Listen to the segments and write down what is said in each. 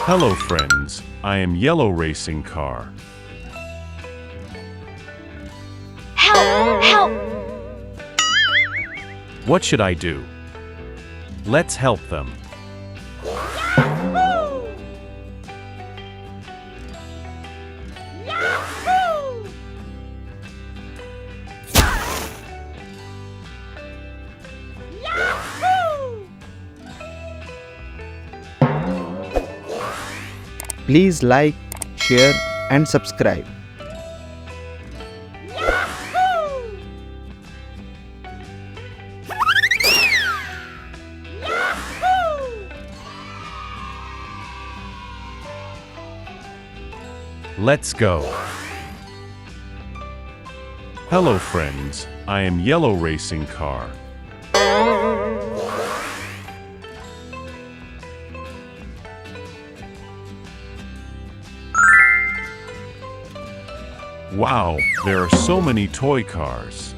Hello friends, I am Yellow Racing Car. Help! Help! What should I do? Let's help them. Yahoo! Yahoo! Yahoo! Please like, share and subscribe. Yahoo! Yahoo! Let's go. Hello friends, I am Yellow Racing Car. Wow, there are so many toy cars.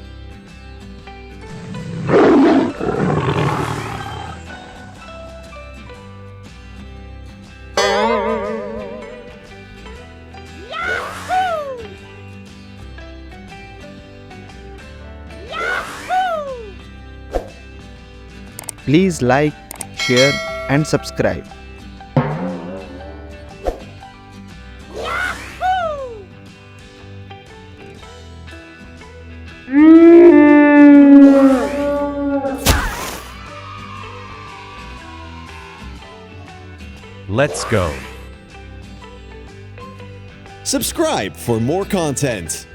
Yahoo! Yahoo! Please like, share and subscribe. Yahoo! Let's go. Subscribe for more content.